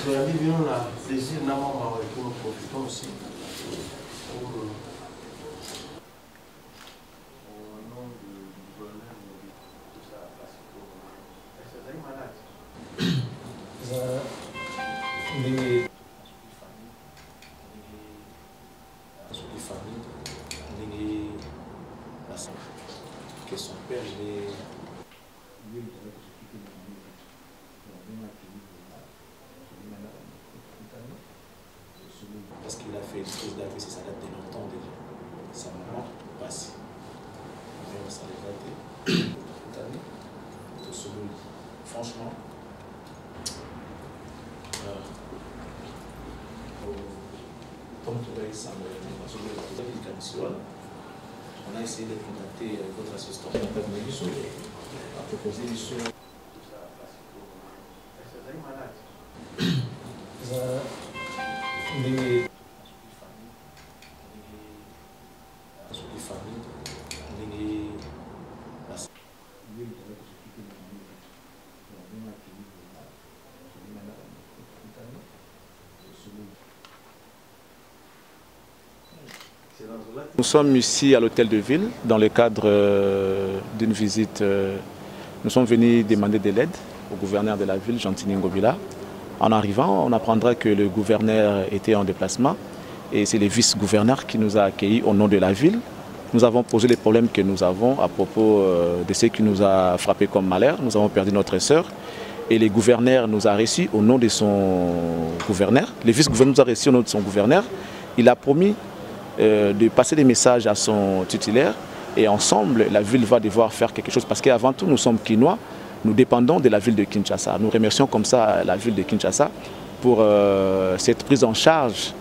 On a plaisir d'avoir pour nous profitons aussi. Que son père est parce qu'il a fait une crise d'AVC, ça date de longtemps déjà. Sa maman passe. Mais ça les daté toute année. Franchement, comme tu l'as dit, on a essayé de contacter votre assistant à proposer des choses. Nous sommes ici à l'hôtel de ville dans le cadre d'une visite. Nous sommes venus demander de l'aide au gouverneur de la ville, Gentini Ngobila. En arrivant, on apprendra que le gouverneur était en déplacement et c'est le vice-gouverneur qui nous a accueillis au nom de la ville. Nous avons posé les problèmes que nous avons à propos de ce qui nous a frappé comme malheur. Nous avons perdu notre sœur et le gouverneur nous a reçus au nom de son gouverneur. Le vice-gouverneur nous a reçus au nom de son gouverneur. Il a promis de passer des messages à son titulaire et ensemble la ville va devoir faire quelque chose parce qu'avant tout nous sommes Kinois, nous dépendons de la ville de Kinshasa. Nous remercions comme ça la ville de Kinshasa pour cette prise en charge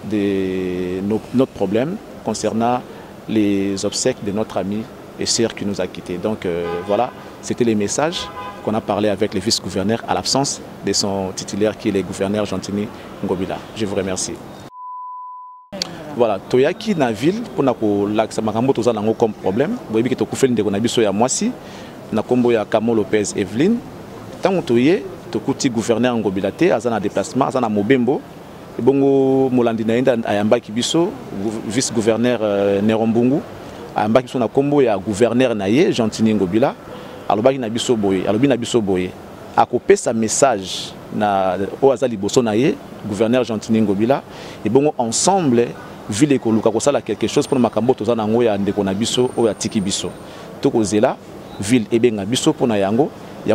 de notre problème concernant les obsèques de notre ami et sœur qui nous a quittés. Donc voilà, c'était les messages qu'on a parlé avec le vice-gouverneur à l'absence de son titulaire qui est le gouverneur Gentini Ngobila. Je vous remercie. Voilà, toyaki na ville pour na ko laksa makambo toza nango comme problème. Boyebi ke to kufeli ndeko na biso ya mwasi na kombo ya Kamo Lopez Evelyn. Tango toye to kuti gouverneur Ngobila te azana déplacement, azana mobembo. Bongo molandi na enda ayambaki biso vice gouverneur Nerombungu. Ayambaki biso na kombo ya gouverneur na ye Gentini Ngobila. Alobaki na biso boye, alobi na biso boye. Akopesa message na oazali boso na ye gouverneur Gentini Ngobila et bongo ensemble ville ekoluka kosala quelque chose pour makambo toza nango ya ndeko na biso oya tiki biso tokozela ville ebenga biso pona yango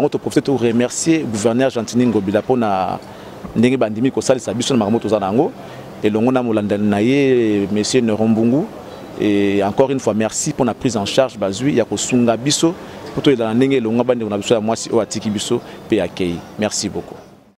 to profiter to remercier gouverneur Gentini Ngobila pona ndenge bandimi kosalisa biso na makambo toza nango elongo na molandani na ye monsieur Nerombungu et encore une fois merci pour la prise en charge bazui ya kosunga biso pour to elana ndenge elongo bandeko na biso ya mwasi oya tiki biso pe accueil. Merci beaucoup.